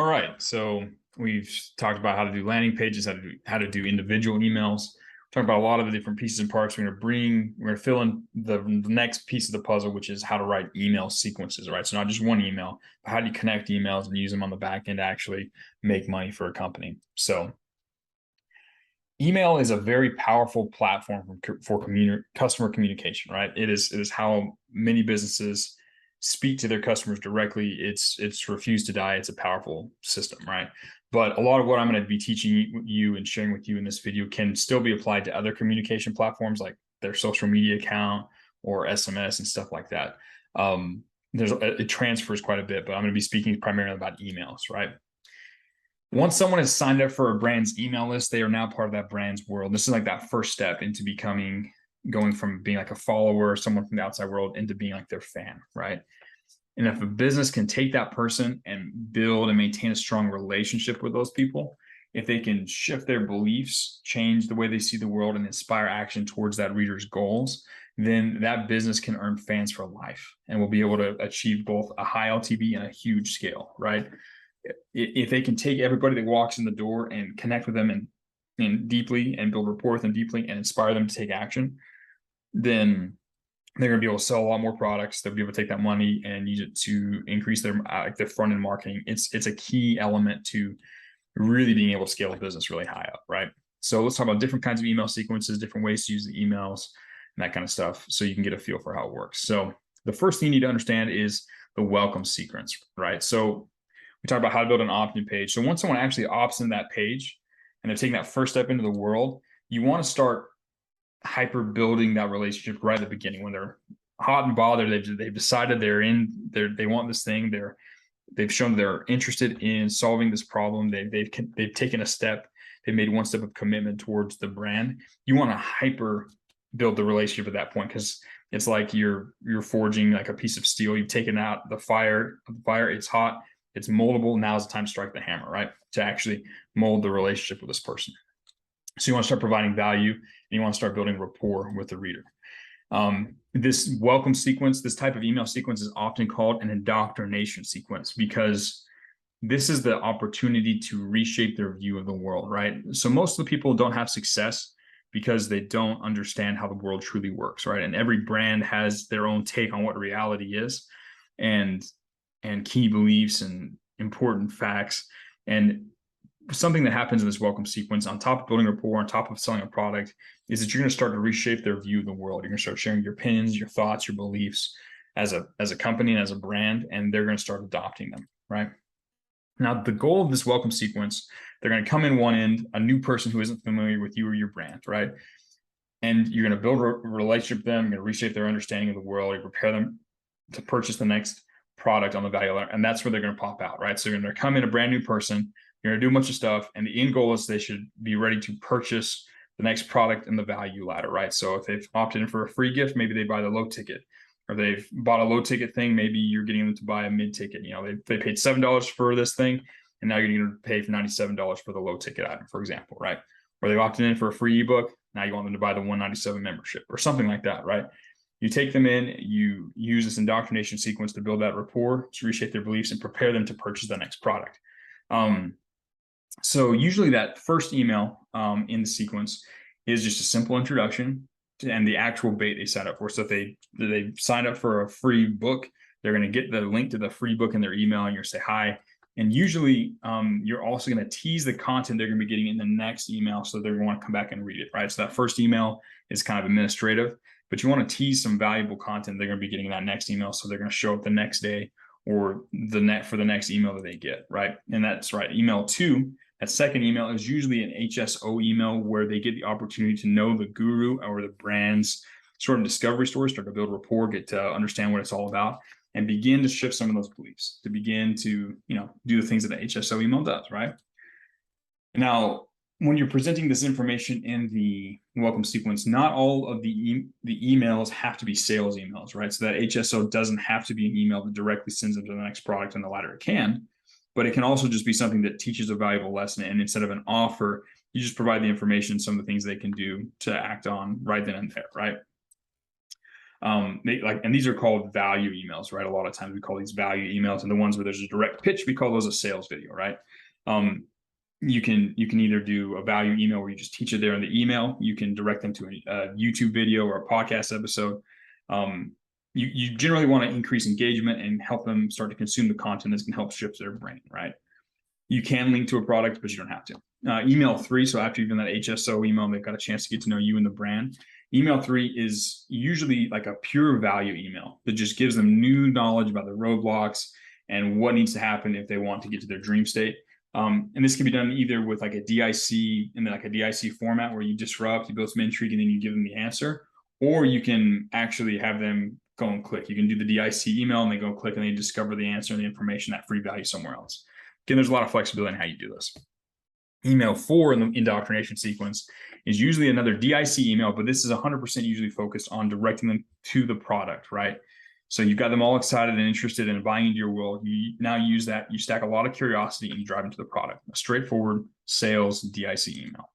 All right, so we've talked about how to do landing pages, how to do individual emails. Talk about a lot of the different pieces and parts. We're gonna fill in the next piece of the puzzle, which is how to write email sequences, right? So not just one email, but how do you connect emails and use them on the back end to actually make money for a company? So email is a very powerful platform for customer communication, right? It is how many businesses speak to their customers directly. It's refused to die. It's a powerful system, right? But a lot of what I'm going to be teaching you and sharing with you in this video can still be applied to other communication platforms like their social media account or SMS and stuff like that. It transfers quite a bit, but I'm going to be speaking primarily about emails, right? Once someone has signed up for a brand's email list, they are now part of that brand's world. This is like that first step into going from being like a follower, someone from the outside world, into being like their fan, right? And if a business can take that person and build and maintain a strong relationship with those people, if they can shift their beliefs, change the way they see the world, and inspire action towards that reader's goals, then that business can earn fans for life and will be able to achieve both a high LTV and a huge scale, right? If they can take everybody that walks in the door and connect with them and deeply and build rapport with them deeply and inspire them to take action, then they're going to be able to sell a lot more products. They'll be able to take that money and use it to increase their front end marketing. It's a key element to really being able to scale a business really high up, right? So let's talk about different kinds of email sequences, different ways to use the emails, and that kind of stuff, so you can get a feel for how it works. So the first thing you need to understand is the welcome sequence, right? So we talk about how to build an opt-in page. So once someone actually opts in that page and they're taking that first step into the world, you want to start hyper building that relationship right at the beginning when they're hot and bothered. They've decided they want this thing. They've shown they're interested in solving this problem. They've taken a step. They've made one step of commitment towards the brand. You want to hyper build the relationship at that point, because it's like you're forging like a piece of steel. You've taken out the fire. It's hot. It's moldable. Now's the time to strike the hammer, right? To actually mold the relationship with this person. So you want to start providing value, and you want to start building rapport with the reader. This welcome sequence, this type of email sequence, is often called an indoctrination sequence, because this is the opportunity to reshape their view of the world, right? So most of the people don't have success because they don't understand how the world truly works, right? And every brand has their own take on what reality is, and key beliefs and important facts. And something that happens in this welcome sequence, on top of building rapport, on top of selling a product, is that you're going to start to reshape their view of the world. You're going to start sharing your opinions, your thoughts, your beliefs as a company and as a brand, and they're going to start adopting them, right? Now, the goal of this welcome sequence, they're going to come in one end, a new person who isn't familiar with you or your brand, right? And you're going to build a relationship with them. You're going to reshape their understanding of the world. You prepare them to purchase the next product on the value ladder, and that's where they're going to pop out, right? So you're going to come in a brand new person, you're going to do a bunch of stuff, and the end goal is they should be ready to purchase the next product in the value ladder, right? So if they've opted in for a free gift, maybe they buy the low ticket, or they've bought a low ticket thing, maybe you're getting them to buy a mid ticket. You know, they paid $7 for this thing, and now you're going to pay for $97 for the low ticket item, for example, right? Or they've opted in for a free ebook, now you want them to buy the $197 membership or something like that, right? You take them in, you use this indoctrination sequence to build that rapport, to reshape their beliefs, and prepare them to purchase the next product. So usually that first email in the sequence is just a simple introduction and the actual bait they signed up for. So if they signed up for a free book, they're going to get the link to the free book in their email, and you're going to say hi. And usually you're also going to tease the content they're going to be getting in the next email, so they're going to want to come back and read it, right? So that first email is kind of administrative, but you want to tease some valuable content they're going to be getting in that next email, so they're going to show up the next day or for the next email that they get, right? And that's right. Email 2, that second email, is usually an HSO email where they get the opportunity to know the guru or the brand's sort of discovery story, start to build rapport, get to understand what it's all about, and begin to shift some of those beliefs, to begin to, do the things that the HSO email does, right? Now, when you're presenting this information in the welcome sequence, not all of the emails have to be sales emails, right? So that HSO doesn't have to be an email that directly sends them to the next product on the ladder. It can, but it can also just be something that teaches a valuable lesson. And instead of an offer, you just provide the information, some of the things they can do to act on right then and there, right? And these are called value emails, right? A lot of times we call these value emails, and the ones where there's a direct pitch, we call those a sales video, right? You can either do a value email where you just teach it there in the email. You can direct them to a YouTube video or a podcast episode. You generally want to increase engagement and help them start to consume the content that's going to help shift their brain, right? You can link to a product, but you don't have to. Email 3, so after you've done that HSO email, they've got a chance to get to know you and the brand. Email 3 is usually like a pure value email that just gives them new knowledge about the roadblocks and what needs to happen if they want to get to their dream state. And this can be done either with like a DIC, and then like a DIC format where you disrupt, you build some intrigue, and then you give them the answer. Or you can actually have them go and click. You can do the DIC email and they go click and they discover the answer and the information, that free value somewhere else. Again, there's a lot of flexibility in how you do this. Email 4 in the indoctrination sequence is usually another DIC email, but this is 100% usually focused on directing them to the product, right? So you've got them all excited and interested in buying into your world. You now use that, you stack a lot of curiosity and you drive into the product. A straightforward sales DIC email.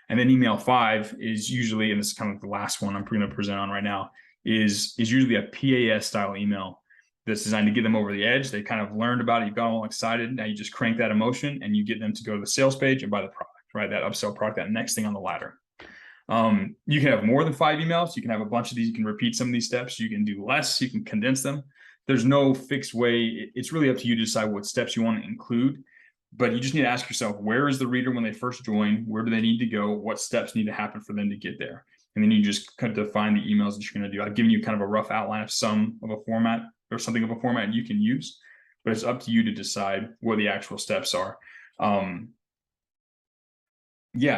And then email 5 is usually, and this is kind of the last one I'm going to present on right now, is usually a PAS style email that's designed to get them over the edge. They kind of learned about it, you've got them all excited. Now you just crank that emotion and you get them to go to the sales page and buy the product, right? That upsell product, that next thing on the ladder. You can have more than 5 emails. You can have a bunch of these. You can repeat some of these steps. You can do less. You can condense them. There's no fixed way. It's really up to you to decide what steps you want to include. But you just need to ask yourself, where is the reader when they first join? Where do they need to go? What steps need to happen for them to get there? And then you just kind of define the emails that you're going to do. I've given you kind of a rough outline of some of a format or something of a format you can use, but it's up to you to decide what the actual steps are.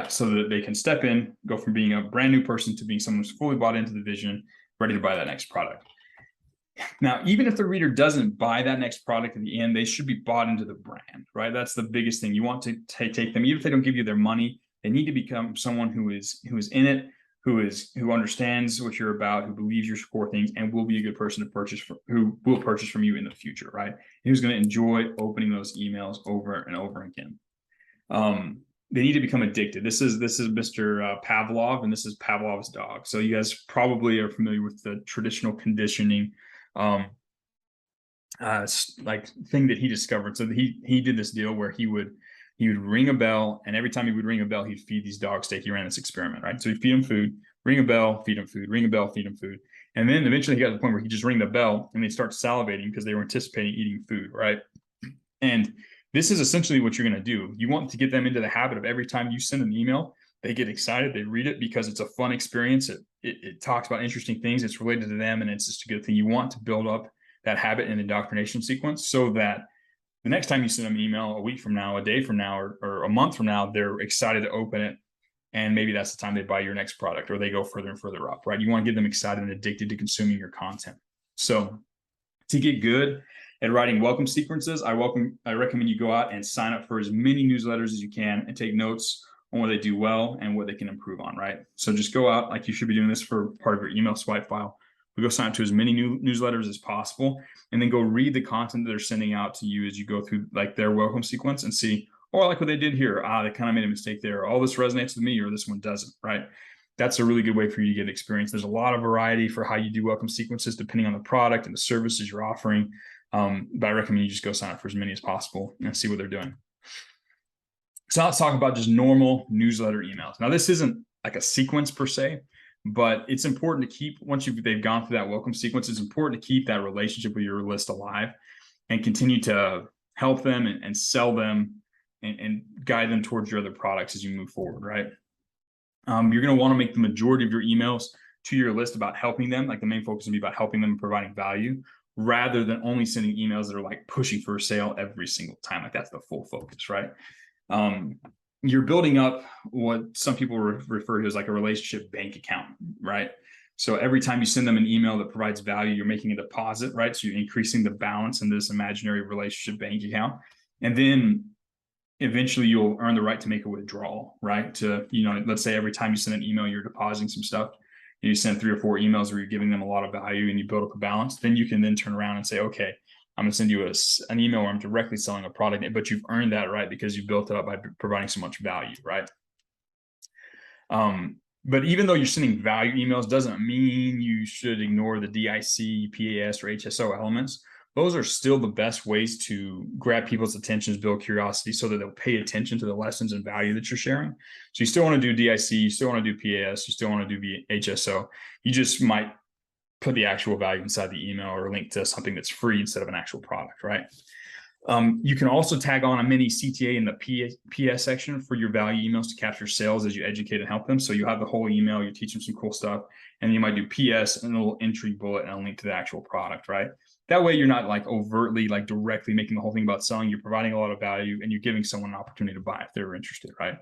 So that they can step in, go from being a brand new person to being someone who's fully bought into the vision, ready to buy that next product. Now, even if the reader doesn't buy that next product at the end, they should be bought into the brand, right? That's the biggest thing. You want to take them, even if they don't give you their money, they need to become someone who is in it, who understands what you're about, who believes your core things, and will be a good person to purchase from, who will purchase from you in the future, right? And who's going to enjoy opening those emails over and over again. They need to become addicted. This is Mr. Pavlov, and this is Pavlov's dog. So you guys probably are familiar with the traditional conditioning like thing that he discovered. So he did this deal where he would ring a bell, and every time he would ring a bell, he'd feed these dogs steak. He ran this experiment, right? So he'd feed them food, ring a bell, feed them food, ring a bell, feed them food. And then eventually he got to the point where he'd just ring the bell and they'd start salivating because they were anticipating eating food, right? And this is essentially what you're going to do. You want to get them into the habit of every time you send an email, they get excited, they read it because it's a fun experience. It talks about interesting things, it's related to them, and it's just a good thing. You want to build up that habit in the indoctrination sequence so that the next time you send them an email, a week from now, a day from now, or a month from now, they're excited to open it. And maybe that's the time they buy your next product, or they go further and further up, right? You want to get them excited and addicted to consuming your content. So to get good at writing welcome sequences, I recommend you go out and sign up for as many newsletters as you can and take notes on what they do well and what they can improve on, right? So just go out, like you should be doing this for part of your email swipe file. We go sign up to as many newsletters as possible, and then go read the content that they're sending out to you as you go through like their welcome sequence and see, oh, I like what they did here. They kind of made a mistake there. Oh, this resonates with me, or this one doesn't, right? That's a really good way for you to get experience. There's a lot of variety for how you do welcome sequences depending on the product and the services you're offering. But I recommend you just go sign up for as many as possible and see what they're doing. So let's talk about just normal newsletter emails. Now, this isn't like a sequence per se, but it's important to keep, once they've gone through that welcome sequence, it's important to keep that relationship with your list alive and continue to help them and sell them and guide them towards your other products as you move forward, right? You're going to want to make the majority of your emails to your list about helping them. Like the main focus will be about helping them and providing value, rather than only sending emails that are like pushing for a sale every single time. Like that's the full focus, right? You're building up what some people refer to as like a relationship bank account, right? So every time you send them an email that provides value, you're making a deposit, right? So you're increasing the balance in this imaginary relationship bank account. And then eventually you'll earn the right to make a withdrawal, right? To, let's say every time you send an email, you're depositing some stuff. You send 3 or 4 emails where you're giving them a lot of value and you build up a balance. Then you can then turn around and say, okay, I'm going to send you an email where I'm directly selling a product, but you've earned that, right? Because you built it up by providing so much value, right? But even though you're sending value emails, doesn't mean you should ignore the DIC, PAS, or HSO elements. Those are still the best ways to grab people's attentions, build curiosity, so that they'll pay attention to the lessons and value that you're sharing. So you still want to do DIC, you still want to do PAS, you still want to do HSO. You just might put the actual value inside the email or link to something that's free instead of an actual product, right? You can also tag on a mini CTA in the PS section for your value emails to capture sales as you educate and help them. So you have the whole email, you teach them some cool stuff, and you might do PS and a little entry bullet and a link to the actual product, right? That way you're not like overtly, like directly making the whole thing about selling. You're providing a lot of value and you're giving someone an opportunity to buy if they're interested, right?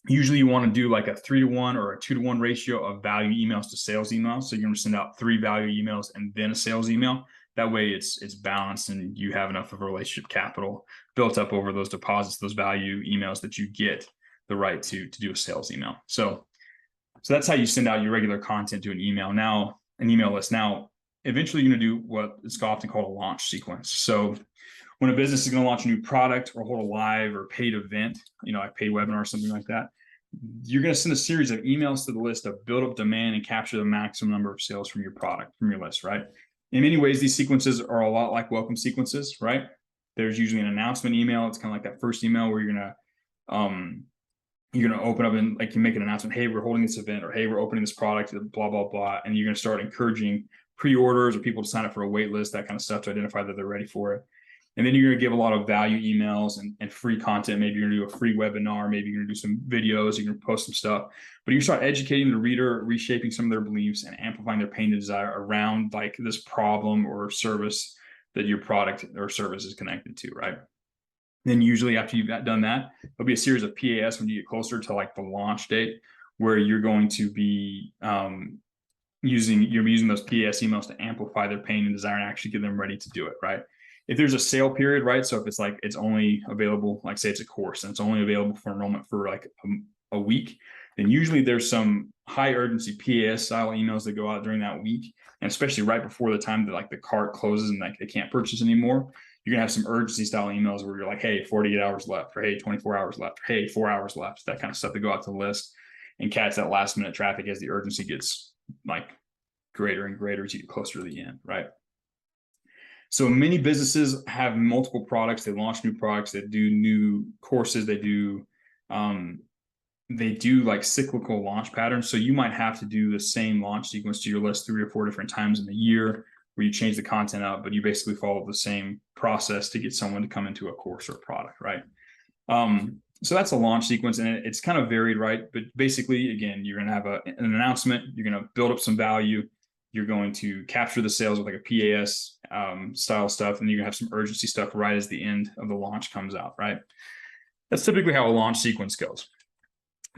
Usually you want to do like a 3-to-1 or a 2-to-1 ratio of value emails to sales emails. So you're going to send out 3 value emails and then a sales email. That way it's balanced and you have enough of a relationship capital built up over those deposits, those value emails, that you get the right to do a sales email. So that's how you send out your regular content to an email list. Now, eventually you're going to do what is often called a launch sequence. So when a business is going to launch a new product or hold a live or paid event, like paid webinar or something like that, you're going to send a series of emails to the list to build up demand and capture the maximum number of sales from your product, from your list, right? In many ways, these sequences are a lot like welcome sequences, right? There's usually an announcement email. It's kind of like that first email where you're gonna open up and like you make an announcement, hey, we're holding this event, or hey, we're opening this product, blah, blah, blah. And you're gonna start encouraging pre-orders or people to sign up for a wait list, that kind of stuff, to identify that they're ready for it. And then you're gonna give a lot of value emails and free content. Maybe you're gonna do a free webinar, maybe you're gonna do some videos, you're gonna post some stuff, but you start educating the reader, reshaping some of their beliefs and amplifying their pain and desire around like this problem or service that your product or service is connected to, right? Then usually after you've done that, there'll be a series of PAS when you get closer to like the launch date, where you're going to be using those PAS emails to amplify their pain and desire and actually get them ready to do it, right? If there's a sale period, right? So if it's like, it's only available, like say it's a course and it's only available for enrollment for like a week, then usually there's some high urgency PAS style emails that go out during that week. And especially right before the time that like the cart closes and like they can't purchase anymore, you're gonna have some urgency style emails where you're like, hey, 48 hours left, or hey, 24 hours left, or hey, 4 hours left, that kind of stuff to go out to the list and catch that last minute traffic as the urgency gets like greater and greater as you get closer to the end, right? So many businesses have multiple products. They launch new products. They do new courses. They do like cyclical launch patterns. So you might have to do the same launch sequence to your list 3 or 4 different times in the year, where you change the content out, but you basically follow the same process to get someone to come into a course or a product, right? So that's a launch sequence, and it's kind of varied, right? But basically, again, you're going to have an announcement. You're going to build up some value. You're going to capture the sales with like a PAS style stuff, and you're gonna have some urgency stuff right as the end of the launch comes out, right? That's typically how a launch sequence goes.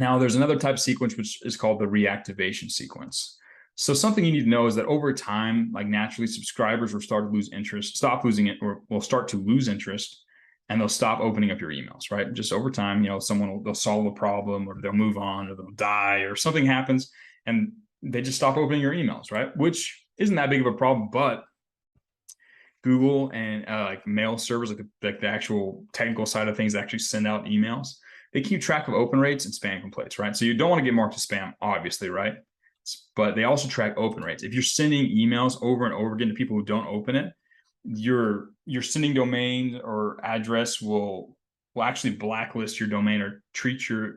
Now, there's another type of sequence which is called the reactivation sequence. So something you need to know is that over time, like naturally, subscribers will start to lose interest, stop losing it, or will start to lose interest, and they'll stop opening up your emails, right? Just over time, they'll solve a problem, or they'll move on, or they'll die, or something happens, and they just stop opening your emails, right? Which isn't that big of a problem, but Google and like mail servers, like the actual technical side of things that actually send out emails, they keep track of open rates and spam complaints, right? So you don't want to get marked as spam, obviously, right? But they also track open rates. If you're sending emails over and over again to people who don't open it, your sending domain or address will actually blacklist your domain or treat your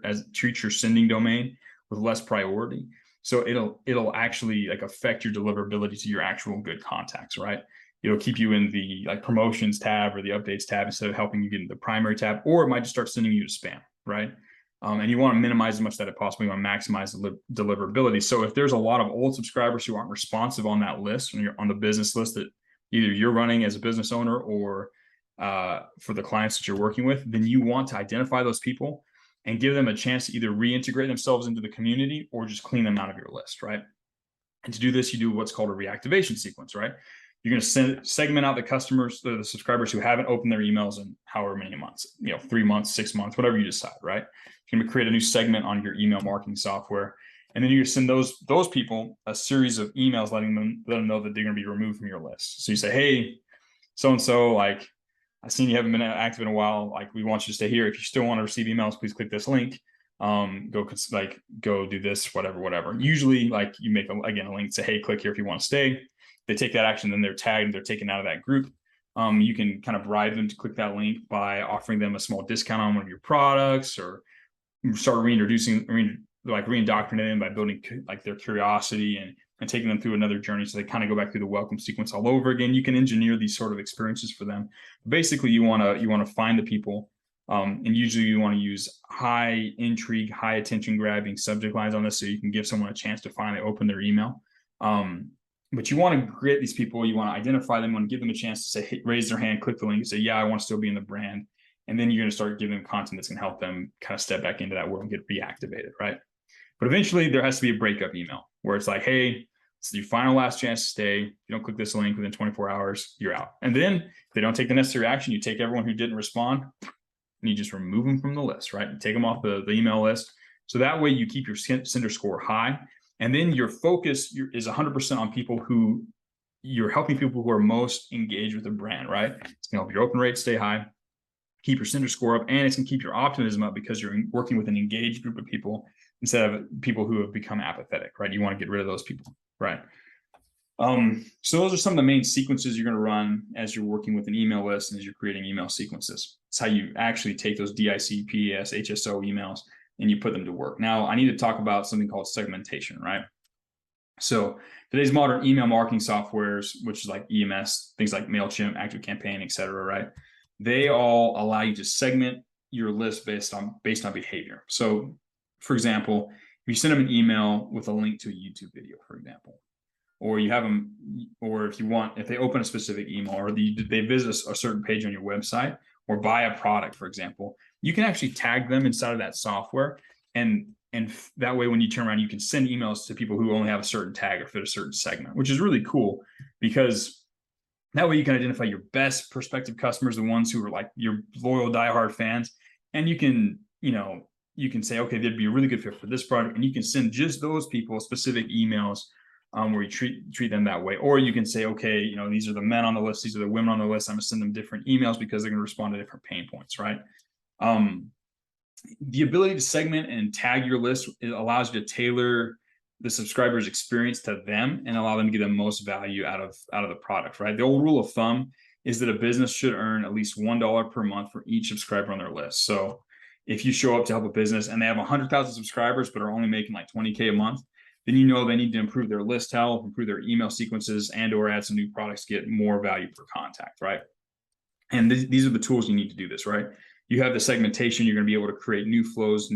sending domain with less priority. So it'll actually like affect your deliverability to your actual good contacts, right? It'll keep you in the like promotions tab or the updates tab instead of helping you get into the primary tab, or it might just start sending you to spam, right? And you want to minimize as much that it possibly, you want to maximize the deliverability. So if there's a lot of old subscribers who aren't responsive on that list, when you're on the business list that either you're running as a business owner or for the clients that you're working with, then you want to identify those people and give them a chance to either reintegrate themselves into the community or just clean them out of your list, right? And to do this, you do what's called a reactivation sequence, right? You're going to segment out the customers, the subscribers who haven't opened their emails in however many months, 3 months, 6 months, whatever you decide, right? You're going to create a new segment on your email marketing software. And then you send those people a series of emails letting them know that they're going to be removed from your list. So you say, hey, so-and-so, like, I've seen you haven't been active in a while. Like, we want you to stay here. If you still want to receive emails, please click this link. go do this, whatever. Usually like you make a link, say, hey, click here if you want to stay. They take that action, then they're tagged, they're taken out of that group. You can kind of bribe them to click that link by offering them a small discount on one of your products, or start reindoctrinating them by building like their curiosity and taking them through another journey, so they kind of go back through the welcome sequence all over again. You can engineer these sort of experiences for them. Basically, you want to find the people, and usually you want to use high intrigue, high attention grabbing subject lines on this, so you can give someone a chance to finally open their email. But you want to create these people, you want to identify them, you want to give them a chance to say, hey, raise their hand, click the link, and say, yeah, I want to still be in the brand. And then you're going to start giving them content that's going to help them kind of step back into that world and get reactivated, right? But eventually there has to be a breakup email where it's like, hey, it's your final last chance to stay. If you don't click this link within 24 hours, you're out. And then if they don't take the necessary action, you take everyone who didn't respond and you just remove them from the list, right? You take them off the email list. So that way you keep your sender score high. And then your focus is 100% on people who you're helping, people who are most engaged with the brand, right? It's going to help your open rate stay high, keep your sender score up, and it's going to keep your optimism up because you're working with an engaged group of people instead of people who have become apathetic, right? You want to get rid of those people, right? So those are some of the main sequences you're going to run as you're working with an email list and as you're creating email sequences. It's how you actually take those DIC, PES, HSO emails and you put them to work. Now, I need to talk about something called segmentation, right? So today's modern email marketing softwares, which is like EMS, things like MailChimp, ActiveCampaign, et cetera, right? They all allow you to segment your list based on behavior. So for example, if you send them an email with a link to a YouTube video, for example, or you have them, or if they open a specific email, or they visit a certain page on your website or buy a product, for example, you can actually tag them inside of that software. And that way, when you turn around, you can send emails to people who only have a certain tag or fit a certain segment, which is really cool because that way you can identify your best prospective customers, the ones who are like your loyal diehard fans. And you can say, okay, they'd be a really good fit for this product. And you can send just those people specific emails where you treat them that way. Or you can say, okay, these are the men on the list, these are the women on the list. I'm gonna send them different emails because they're gonna respond to different pain points, right? The ability to segment and tag your list, it allows you to tailor the subscriber's experience to them and allow them to get the most value out of the product, right? The old rule of thumb is that a business should earn at least $1 per month for each subscriber on their list. So if you show up to help a business and they have 100,000 subscribers, but are only making like 20K a month, then they need to improve their list health, improve their email sequences, and or add some new products to get more value per contact, right? And these are the tools you need to do this, right? You have the segmentation, you're going to be able to create new flows,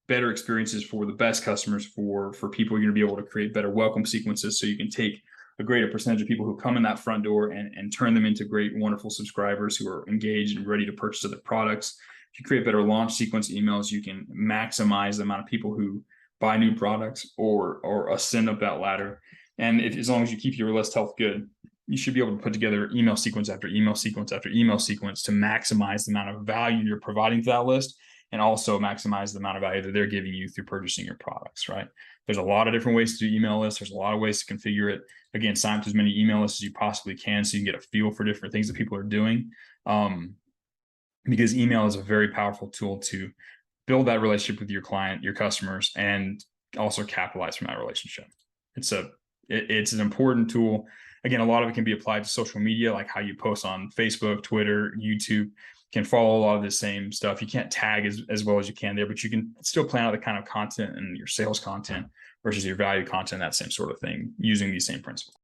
better experiences for the best customers, for people. You're going to be able to create better welcome sequences so you can take a greater percentage of people who come in that front door and turn them into great, wonderful subscribers who are engaged and ready to purchase other products. If you create better launch sequence emails, you can maximize the amount of people who buy new products or ascend up that ladder. And as long as you keep your list health good, you should be able to put together email sequence after email sequence after email sequence to maximize the amount of value you're providing to that list, and also maximize the amount of value that they're giving you through purchasing your products, right? There's a lot of different ways to do email lists. There's a lot of ways to configure it. Again, sign up to as many email lists as you possibly can so you can get a feel for different things that people are doing. Because email is a very powerful tool to build that relationship with your client, your customers, and also capitalize from that relationship. It's an important tool. Again, a lot of it can be applied to social media, like how you post on Facebook, Twitter, YouTube. Can follow a lot of the same stuff. You can't tag as well as you can there, but you can still plan out the kind of content and your sales content versus your value content, that same sort of thing, using these same principles.